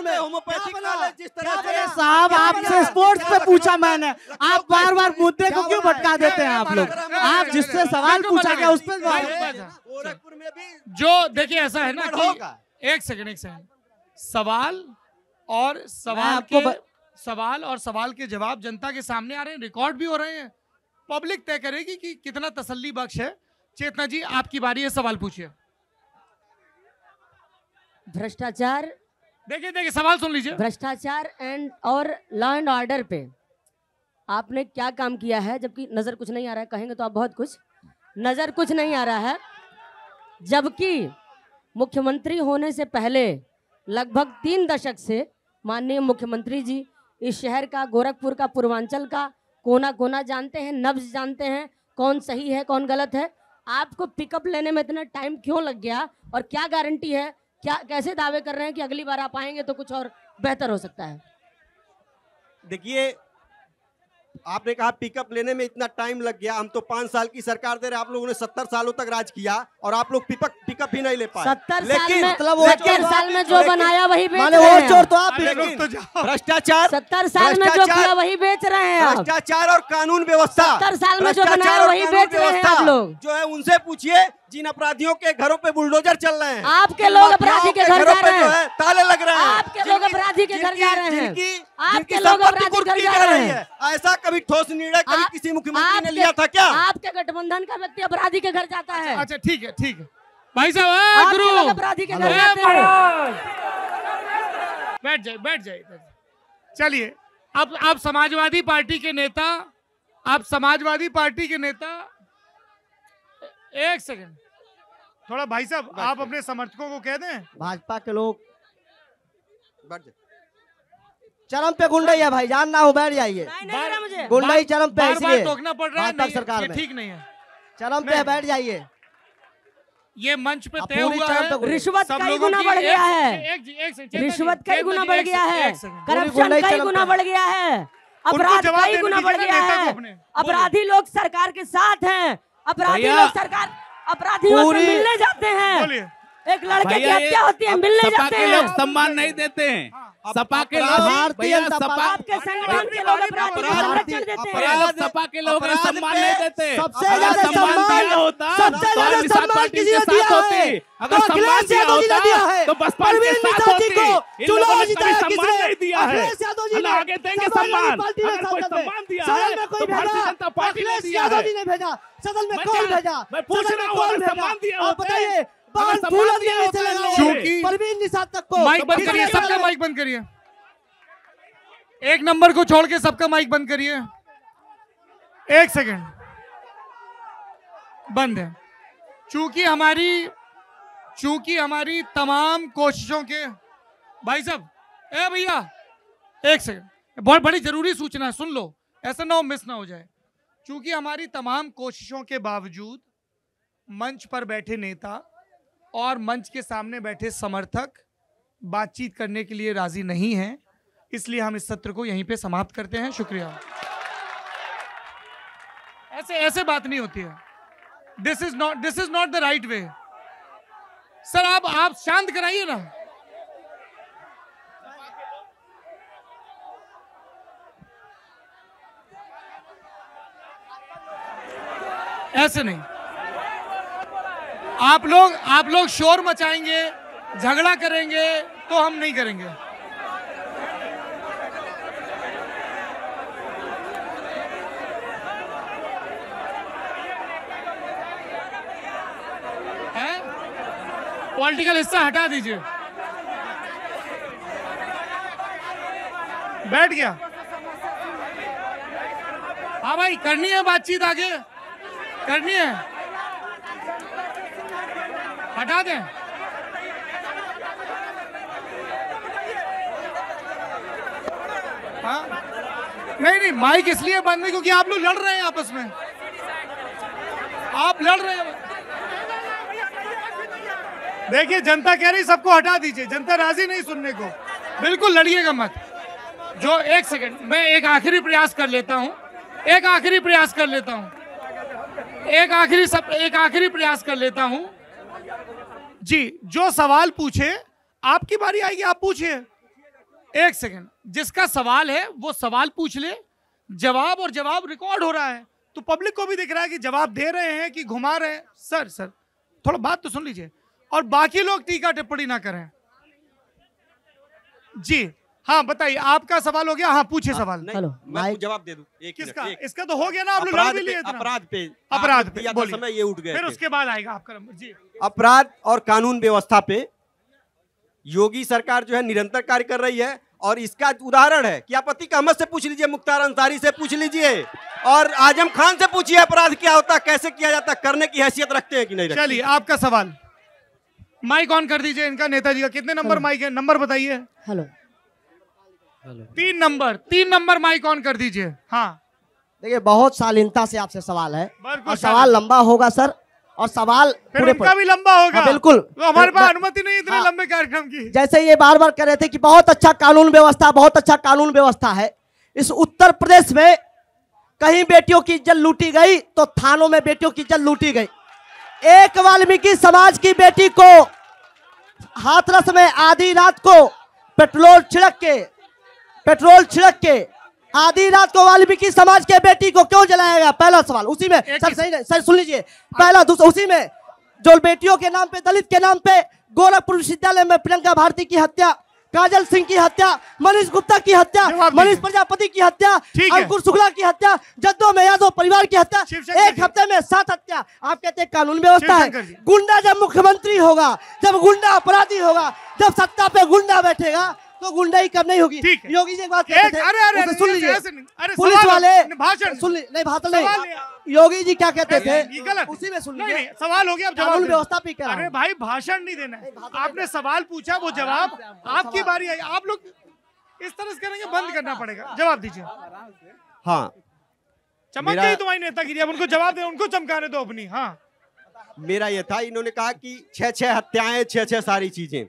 S6: होम्योपैथिक कॉलेज, जिस तरह से
S2: साहब आपसे स्पोर्ट्स पे पूछा मैंने, आप बार बार मुद्दे को क्यों भटका देते हैं आप लोग? आप जिससे सवाल पूछा गया उस पर
S6: गोरखपुर में भी
S1: जो देखिए ऐसा है ना कि एक सेकंड सवाल और सवाल के जवाब जनता के सामने आ रहे हैं, रिकॉर्ड भी हो रहे हैं, पब्लिक तय करेगी कि कितना तसल्ली बख्श है। चेतना जी आपकी बारी है, सवाल पूछिए।
S3: भ्रष्टाचार,
S1: देखिए सवाल सुन लीजिए।
S3: भ्रष्टाचार और लॉ एंड ऑर्डर पे आपने क्या काम किया है? जबकि नजर कुछ नहीं आ रहा है, कहेंगे तो आप बहुत कुछ, नजर कुछ नहीं आ रहा है। जबकि मुख्यमंत्री होने से पहले लगभग 3 दशक से माननीय मुख्यमंत्री जी इस शहर का, गोरखपुर का, पूर्वांचल का कोना कोना जानते हैं, नब्ज जानते हैं, कौन सही है कौन गलत है। आपको पिकअप लेने में इतना टाइम क्यों लग गया और क्या गारंटी है, क्या कैसे दावे कर रहे हैं कि अगली बार आप आएंगे तो कुछ और बेहतर हो सकता है?
S6: देखिए, आपने कहा पिकअप लेने में इतना टाइम लग गया, हम तो 5 साल की सरकार दे रहे, आप लोगों ने 70 सालों तक राज किया और आप लोग पिकअप ही नहीं ले पाए।
S3: 70 साल में जो बनाया वही बेच रहे हैं।
S6: भ्रष्टाचार
S3: 70 साल में जो किया वही बेच रहे हैं।
S6: भ्रष्टाचार और कानून व्यवस्था
S3: 70 साल में जो बनाया वही बेच रहे हैं आप लोग।
S6: जो है उनसे पूछिए, जिन अपराधियों के घरों पे बुलडोजर चल रहे हैं,
S3: आपके लोग अपराधी के घर जा रहे हैं,
S6: ताले लग रहे हैं,
S3: लोग अपराधी के घर जा रहे हैं, आपके लोग अपराधी घर जा रहे हैं।
S6: ऐसा कभी ठोस निर्णय कभी किसी मुख्यमंत्री ने लिया था क्या?
S3: आपके गठबंधन का व्यक्ति अपराधी के घर जाता है।
S1: अच्छा ठीक है, ठीक है भाई साहब, गुरु
S3: अपराधी के घर जाते हैं।
S1: बैठ जाइए, बैठ जाइए। चलिए, अब आप समाजवादी पार्टी के नेता, आप समाजवादी पार्टी के नेता, एक सेकंड थोड़ा भाई साहब, आप अपने समर्थकों को कह दें,
S4: भाजपा के लोग चरम पे गुंडाई है भाई, जान ना हो बैठ जाइए।
S3: मुझे
S4: गुंडाई चरम पे,
S1: बार टोकना पड़ रहा है,
S4: भाजपा सरकार
S1: ये
S4: में
S1: ठीक नहीं है।
S4: चरम पे बैठ जाइए।
S1: ये मंच पे
S4: अब
S1: तय
S4: पूरी
S1: हुआ
S4: चरम
S1: है,
S4: पे
S3: रिश्वत
S1: सब
S3: कई
S1: लोगों
S3: गुना
S1: की
S3: बढ़ गया है,
S1: एक
S3: रिश्वत कई गुना बढ़ गया है, करप्शन
S4: गुंडाई
S3: कई
S4: चरम
S3: गुना
S4: पे।
S3: बढ़ गया है, अपराध
S1: जवाब
S3: कई
S1: देने
S3: गुना
S1: दीजिए
S3: बढ़
S1: ना
S3: गया
S1: नेता को
S3: है।
S1: अपने।
S3: अपराधी लोग सरकार के साथ हैं, अपराधी
S5: भैया।
S3: लोग सरकार अपराधियों से मिलने जाते हैं।
S1: बोलिए।
S3: एक लड़के की
S5: भैया,
S3: हत्या होती है, मिलने
S5: सपा
S3: जाते
S5: के लोग
S3: हैं।
S5: सम्मान नहीं देते हैं। सपा के
S4: अपराध
S5: लोग
S4: भारतीय
S5: भैया,
S4: जनता
S5: सपा
S3: आपके संगठन के लोग अपराधी को संरक्षण देते
S5: भैया,
S3: हैं।
S5: लोग सपा के लोग
S4: अपराध
S5: सम्मान
S4: पे
S5: नहीं देते।
S4: सबसे
S5: अगर
S4: ज्यादा सम्मान
S5: दिया होता
S4: सबसे
S5: तो
S4: ज्यादा
S5: निषाद
S4: सम्मान
S5: पार्टी
S4: किसी
S5: के
S4: ने
S5: साथ
S4: दिया
S5: होती।
S4: है,
S5: अगर
S4: तो
S5: सम्मान
S4: अखिलेश
S5: दिया
S4: यादव जी ने दिया
S5: होता
S4: है।
S5: तो बसपा के
S4: परवीन
S5: साथ
S4: निषाद जी
S5: होती।
S4: को
S5: इन
S4: चुनाव
S5: लोगों ने
S4: जिताया
S5: कभी सम्मान
S4: किसने?
S5: नहीं दिया है।
S4: अखिलेश यादव जी ने
S5: अल्लाह आगे देंगे
S4: समाजवादी
S5: सम्मान।
S4: पार्टी में
S5: अगर कोई
S4: संसद में
S5: सम्मान दिया
S4: सदन
S5: है
S4: में कोई
S5: तो भारतीय
S4: भेजा?
S5: जनता पार्टी ने
S4: अखिलेश
S5: दिया
S4: यादव
S5: है।
S4: जी ने भेजा, सदन में
S5: मैं
S4: कौन
S5: क्या-
S4: भेजा?
S5: मैं पूछ
S4: सदन
S5: रहा
S4: में
S5: हूँ,
S4: कौन
S5: अगर
S4: भेजा?
S5: सम्मान दिया
S4: आप
S5: होता है,
S4: बताइए,
S5: अगर
S4: बावन
S5: सम्मान
S4: फूलन
S5: दिया
S4: देने
S5: होता
S4: से
S5: है,
S4: लगा
S1: चूंकि-
S4: परवीन निषाद तक को
S1: माइक बंद करिए, सबका माइक बंद करिए, एक नंबर को छोड़ के सबका माइक बंद करिए। एक सेकंड बंद है। चूंकि हमारी तमाम कोशिशों के, भाई साहब, ए भैया एक सेकंड, बहुत बड़ी जरूरी सूचना है, सुन लो, ऐसा ना हो मिस ना हो जाए। चूंकि हमारी तमाम कोशिशों के बावजूद मंच पर बैठे नेता और मंच के सामने बैठे समर्थक बातचीत करने के लिए राजी नहीं हैं, इसलिए हम इस सत्र को यहीं पे समाप्त करते हैं। शुक्रिया। ऐसे बात नहीं होती है। This is not the right way. Sir आप शांत कराइए ना। ऐसे नहीं, आप लोग शोर मचाएंगे, झगड़ा करेंगे तो हम नहीं करेंगे। पॉलिटिकल हिस्सा हटा दीजिए। बैठ गया। हाँ भाई, करनी है बातचीत, आगे करनी है, हटा दें। हाँ नहीं, माइक इसलिए बंद है क्योंकि आप लोग लड़ रहे हैं आपस में, आप लड़ रहे हैं। देखिए, जनता कह रही सबको हटा दीजिए, जनता राजी नहीं सुनने को। बिल्कुल लड़िएगा मत। जो एक सेकंड, मैं एक आखिरी प्रयास कर लेता हूं, एक आखिरी प्रयास कर लेता हूं जी। जो सवाल पूछे, आपकी बारी आएगी, आप पूछिए। एक सेकंड, जिसका सवाल है वो सवाल पूछ ले, जवाब रिकॉर्ड हो रहा है तो पब्लिक को भी दिख रहा है कि जवाब दे रहे हैं कि घुमा रहे हैं। सर थोड़ा बात तो सुन लीजिए, और बाकी लोग टीका टिप्पणी ना करें जी। हाँ बताइए, आपका सवाल हो गया? हाँ पूछिए सवाल।
S6: हेलो, मैं जवाब दे दूं।
S1: किसका? इसका तो हो गया ना, आप लोग लड़ भी लिए। अपराध पे
S6: समय ये उठ गए,
S1: फिर उसके बाद आएगा आपका नंबर जी।
S6: अपराध और कानून व्यवस्था पे योगी सरकार जो है निरंतर कार्य कर रही है, और इसका उदाहरण है कि आप अतीक अहमद से पूछ लीजिए, मुख्तार अंसारी से पूछ लीजिए, और आजम खान से पूछिए अपराध क्या होता है, कैसे किया जाता है, करने की हैसियत रखते हैं कि नहीं रखते।
S1: चलिए, आपका सवाल। माइक ऑन कर दीजिए इनका, नेताजी का। कितने नंबर माइक है? नंबर बताइए।
S3: हेलो,
S1: 3 नंबर माइक ऑन कर दीजिए। हाँ
S4: देखिए, बहुत शालीनता से आपसे सवाल है,
S1: बिल्कुल
S4: और सवाल लंबा होगा सर, और सवाल
S1: फिर
S4: पूरे
S1: उनका भी लंबा होगा।
S4: हाँ, बिल्कुल।
S1: तो हमारे पास
S4: मैं-
S1: अनुमति नहीं इतने
S4: हाँ।
S1: लंबे कार्यक्रम की।
S4: जैसे ये बार बार कह रहे थे कि बहुत अच्छा कानून व्यवस्था है। इस उत्तर प्रदेश में कहीं बेटियों की इज्जत लूटी गई तो थानों में बेटियों की इज्जत लूटी गई। एक वाल्मीकि समाज की बेटी को हाथरस में आधी रात को पेट्रोल छिड़क के आधी रात को वाल्मीकि समाज के बेटी को क्यों जलाया गया? पहला सवाल। उसी में सर, सही नहीं सर, सुन लीजिए। पहला, दूसरा, उसी में जो बेटियों के नाम पे, दलित के नाम पे गोरखपुर विश्वविद्यालय में प्रियंका भारती की हत्या काजल सिंह की हत्या, मनीष गुप्ता की हत्या, मनीष प्रजापति की हत्या, अंकुर शुक्ला की हत्या, जद्दो में यादव परिवार की हत्या, एक हफ्ते में 7 हत्या। आप कहते हैं कानून व्यवस्था है। गुंडा जब मुख्यमंत्री होगा, जब गुंडा अपराधी होगा, जब सत्ता पे गुंडा बैठेगा तो गुंडाई कब नहीं होगी। योगी जी एक बात कहते थे,
S1: अरे
S4: सुन लीजिए, पुलिस वाले
S1: भाषण
S4: सुन नहीं, भाषण नहीं, योगी जी क्या कहते थे उसी में सुन लीजिए।
S1: सवाल हो गया, अब
S4: कानून व्यवस्था पे कह रहा हूं।
S1: अरे भाई भाषण नहीं देना है, आपने सवाल पूछा, वो जवाब, आपकी बारी आई। आप लोग इस तरह से करेंगे, बंद करना पड़ेगा। जवाब दीजिए।
S6: हाँ,
S1: चमक गई तुम्हारी नेतागिरी, अब उनको जवाब दे, उनको चमकाने दो अपनी। हाँ,
S6: मेरा ये था, इन्होंने कहा कि 6-6 हत्याएं, 6-6 सारी चीजें।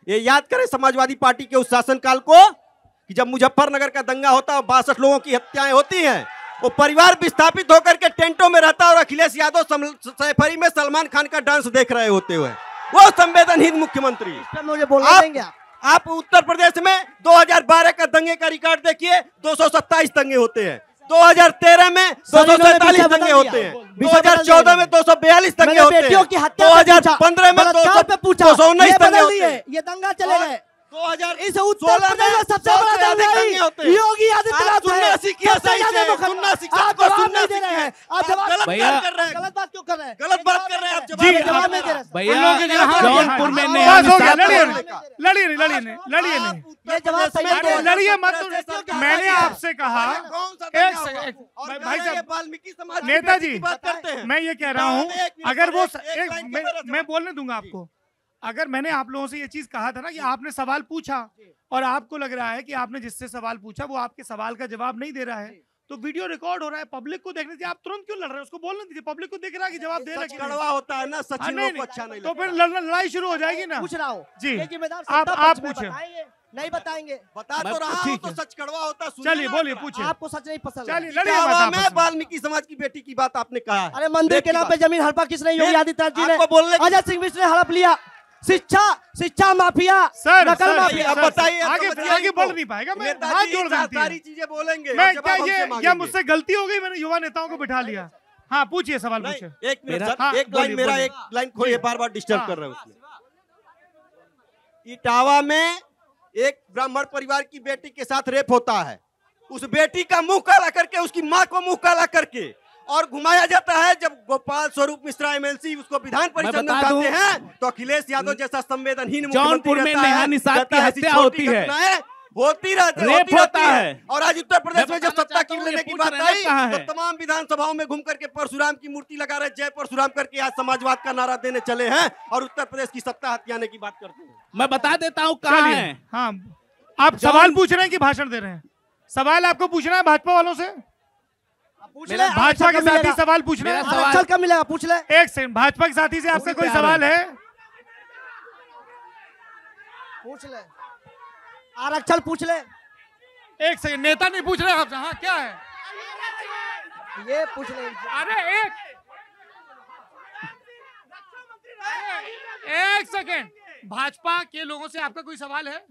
S6: ये याद करें समाजवादी पार्टी के उस शासनकाल को कि जब मुजफ्फरनगर का दंगा होता है, 62 लोगों की हत्याएं होती हैं, वो परिवार विस्थापित होकर के टेंटों में रहता और अखिलेश यादव सैफरी में सलमान खान का डांस देख रहे होते हुए, वो संवेदनहीन मुख्यमंत्री।
S4: मुझे बोलना देंगे
S6: आप उत्तर प्रदेश में 2012 का दंगे का रिकॉर्ड देखिए, 227 दंगे होते हैं। 2013 में 247 दंगे होते हैं, 2014 में 242 दंगे होते हैं, 2015 में 219 दंगे होते हैं।
S4: ये दंगा चले गए।
S6: 2016
S4: इस उत्तर प्रदेश में सबसे बड़ा दंगा योगी आदित्यनाथ है। गलत बात क्यों कर रहे हैं?
S6: गलत बात कर रहे हैं आप,
S4: जवाब नहीं दे रहे।
S5: भैया जौनपुर में
S1: लड़िए मत। मैंने आपसे कहा,
S6: भाई साहब वाल्मीकि समाज
S1: नेताजी,
S6: बात करते हैं।
S1: मैं ये कह रहा हूँ, अगर वो मैं बोलने दूंगा आपको। अगर मैंने आप लोगों से ये चीज कहा था ना कि आपने सवाल पूछा और आपको लग रहा है कि आपने जिससे सवाल पूछा वो आपके सवाल का जवाब नहीं दे रहा है, तो वीडियो रिकॉर्ड हो रहा है, पब्लिक को देखने दीजिए। आप तुरंत क्यों लड़ रहे हैं? उसको बोलने दीजिए, पब्लिक को देख रहा है कि जवाब दे रहा है।
S6: कड़वा होता है ना, सचिन को अच्छा नहीं
S1: तो फिर लड़ाई शुरू हो जाएगी ना।
S4: पूछ रहा हूँ
S1: जी,
S4: आप
S1: पूछे।
S4: नहीं बताएंगे,
S6: बता तो रहा हूँ, तो सच कड़वा होता है।
S1: चलिए बोलिए, पूछिए।
S4: आपको सच नहीं पसंद।
S1: चलिए लड़िए।
S6: मैं वाल्मीकि समाज की बेटी की बात आपने कहा।
S4: अरे मंदिर के नाम पे जमीन हड़पा किसने? योगी आदित्यनाथ जी ने। अजय सिंह मिश्र ने हड़प लिया। शिक्षा माफिया, नकल माफिया।
S6: बताइए,
S1: आगे बढ़ नहीं पाएगा। मैं हाथ जोड़
S6: सारी चीजें बोलेंगे।
S1: मैं क्या मुझसे गलती हो गई? मैंने युवा नेताओं को बिठा लिया। हाँ पूछिए, सवाल पूछिए।
S6: एक मिनट, एक लाइन मेरा, एक लाइन खोलिए, बार-बार डिस्टर्ब कर रहे हो उसमें। इटावा में एक ब्राह्मण परिवार की बेटी के साथ रेप होता है। उस बेटी का मुंह काला करके, उसकी मां को मुंह काला करके और घुमाया जाता है। जब गोपाल स्वरूप मिश्रा एमएलसी उसको विधान परिषद में उठाते हैं, तो अखिलेश यादव जैसा संवेदनहीन
S5: जौनपुर में नेहा निषाद की हत्या होती है,
S6: होती रहती है। और आज उत्तर प्रदेश में जब सत्ता की लेने की बात आई, तो तमाम विधानसभाओं में घूम करके परशुराम की मूर्ति लगा रहे, जय परशुराम करके आज समाजवाद का नारा देने चले हैं और उत्तर प्रदेश की सत्ता हथियाने की बात करते हैं।
S5: मैं बता देता हूँ कहाँ है।
S1: हाँ, आप सवाल पूछ रहे हैं कि भाषण दे रहे हैं? सवाल आपको पूछना है भाजपा वालों से। भाजपा के साथी सवाल पूछ रहे हैं।
S4: आरक्षण कब मिलेगा? पूछ ले।
S1: एक सेकंड, भाजपा के साथी से आपका कोई सवाल है?
S4: पूछ ले, आरक्षण पूछ ले।
S1: एक सेकंड, नेता नहीं पूछ रहे आपसे। हाँ क्या है
S4: ये? पूछ ले।
S1: अरे एक सेकंड, भाजपा के लोगों से आपका कोई सवाल है?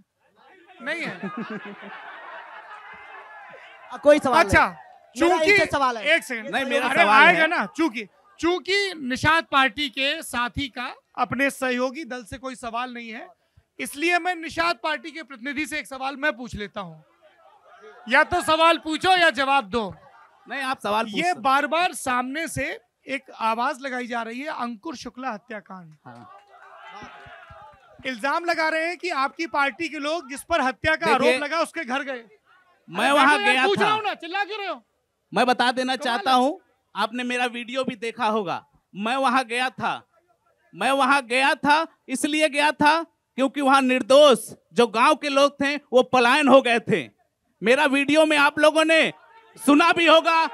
S1: नहीं है।
S4: कोई सवाल?
S1: अच्छा, चूंकि
S4: सवाल है।
S1: एक सेकंड,
S5: नहीं मेरा
S1: सवाल
S5: आएगा
S1: ना। चूंकि निषाद पार्टी के साथी का अपने सहयोगी दल से कोई सवाल नहीं है, इसलिए मैं निषाद पार्टी के प्रतिनिधि से एक सवाल मैं पूछ लेता हूं। या तो सवाल पूछो या जवाब दो।
S5: नहीं, आप सवाल
S1: ये बार बार सामने से एक आवाज लगाई जा रही है, अंकुर शुक्ला हत्याकांड। इल्जाम लगा रहे हैं कि आपकी पार्टी के लोग जिस पर हत्या का आरोप लगा उसके घर गए।
S5: मैं वहां गया
S1: पूछ रहा
S5: था
S1: हूं ना, चिल्ला क्यों रहे हो?
S5: मैं बता देना चाहता हूं, आपने मेरा वीडियो भी देखा होगा। मैं वहां गया था इसलिए गया था क्योंकि वहां निर्दोष जो गांव के लोग थे वो पलायन हो गए थे। मेरा वीडियो में आप लोगों ने सुना भी होगा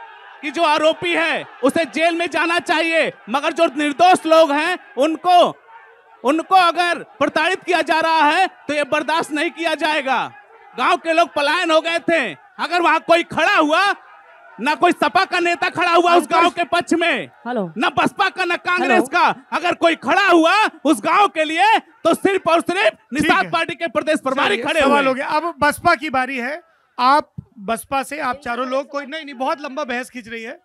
S5: कि जो आरोपी है उसे जेल में जाना चाहिए, मगर जो निर्दोष लोग हैं उनको अगर प्रताड़ित किया जा रहा है तो ये बर्दाश्त नहीं किया जाएगा। गांव के लोग पलायन हो गए थे। अगर वहां कोई खड़ा हुआ, ना कोई सपा का नेता खड़ा हुआ उस गांव के पक्ष में, ना बसपा का, ना कांग्रेस का, अगर कोई खड़ा हुआ उस गांव के लिए तो सिर्फ और सिर्फ निषाद पार्टी के प्रदेश प्रभारी खड़े
S1: हो गए। अब बसपा की बारी है। आप बसपा से, आप चारों लोग, कोई नहीं, बहुत लंबा बहस खींच रही है।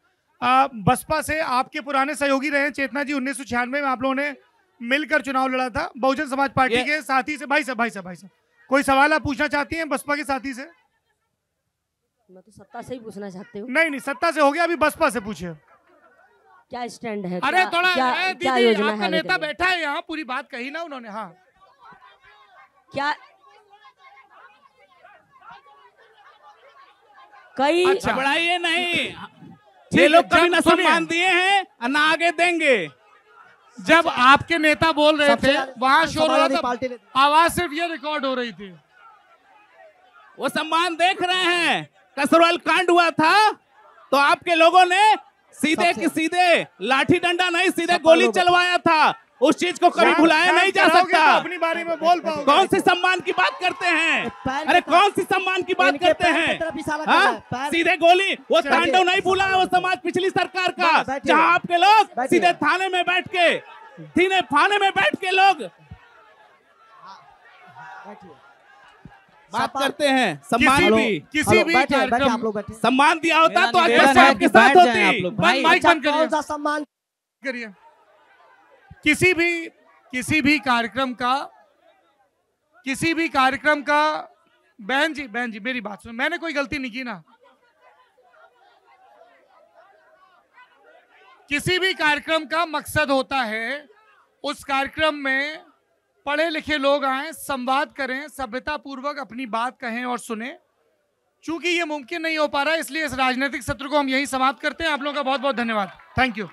S1: बसपा से आपके पुराने सहयोगी रहे चेतना जी, 1996 में आप लोगों ने मिलकर चुनाव लड़ा था बहुजन समाज पार्टी के साथी से। भाई साहब कोई सवाल आप पूछना चाहती हैं बसपा के साथी से?
S3: मैं तो सत्ता से ही पूछना चाहती हूँ।
S1: नहीं, सत्ता से हो गया, अभी बसपा से पूछिए।
S3: क्या स्टैंड है?
S1: अरे थोड़ा
S3: क्या
S1: दीदी,
S3: योजना
S1: आपका
S3: है?
S1: नेता बैठा है यहाँ, पूरी बात कही ना उन्होंने। हाँ,
S3: क्या कई
S1: अच्छा।
S5: घबराइए नहीं, ये लोग कभी न सम्मान दिए हैं और न आगे देंगे।
S1: जब आपके नेता बोल रहे
S4: सबसे
S1: थे
S4: ज्यादा
S1: वहां शोर हो रहा था,
S4: पार्टी ने
S1: आवाज सिर्फ ये रिकॉर्ड हो रही थी।
S5: वो सम्मान देख रहे हैं। कसरवाल कांड हुआ था तो आपके लोगों ने सीधे की सीधे लाठी डंडा नहीं, सीधे गोली चलवाया था। उस चीज को कभी भुलाया नहीं जा सकता।
S1: तो अपनी बारे में बोल पाओगे?
S5: कौन सी सम्मान की बात करते हैं?
S4: पैर
S5: अरे
S4: की
S5: कौन सी सम्मान की बात
S4: इनके
S5: करते
S4: पैर की
S5: हैं?
S4: तरफ इशारा कर रहा है,
S5: हाँ?
S4: पैर-
S5: सीधे गोली, वो
S1: चलिए।
S5: तांडव नहीं भूला है वो समाज पिछली सरकार का,
S4: बैठिए।
S5: जहां आपके लोग
S4: बैठिए।
S5: सीधे थाने में बैठ के लोग बात करते हैं। सम्मान भी,
S1: किसी भी
S4: बैठे आप
S1: कार्यक्रम,
S4: लोग बैठे।
S5: सम्मान दिया होता तो आज
S2: निवेदन
S5: बसपा
S2: है
S5: आपके
S2: कि
S5: साथ
S2: बैठ जाएं आप
S5: होती।
S2: लोग।
S1: माइक
S2: भाई,
S1: बंद
S4: कौन
S1: करिए,
S4: सा सम्मान?
S1: करिए। किसी भी कार्यक्रम का बहन जी मेरी बात सुनो, मैंने कोई गलती नहीं की ना। किसी भी कार्यक्रम का मकसद होता है उस कार्यक्रम में पढ़े लिखे लोग आए, संवाद करें, सभ्यता पूर्वक अपनी बात कहें और सुने। चूंकि ये मुमकिन नहीं हो पा रहा है, इसलिए इस राजनीतिक सत्र को हम यहीं समाप्त करते हैं। आप लोगों का बहुत बहुत धन्यवाद। Thank you.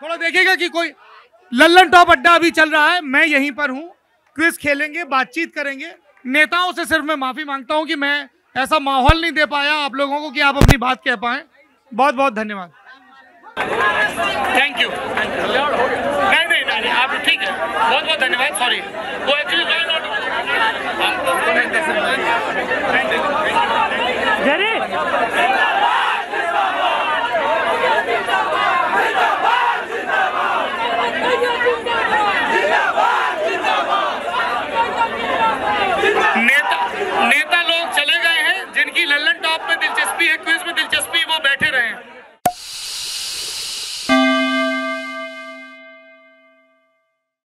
S1: थोड़ा देखिएगा कि कोई लल्लन टॉप अड्डा अभी चल रहा है, मैं यहीं पर हूं। क्विज खेलेंगे, बातचीत करेंगे। नेताओं से सिर्फ मैं माफी मांगता हूं कि मैं ऐसा माहौल नहीं दे पाया आप लोगों को कि आप अपनी बात कह पाएं। बहुत बहुत धन्यवाद। Thank you. नहीं, आप ठीक है। बहुत बहुत धन्यवाद। सॉरी, वो एक्चुअली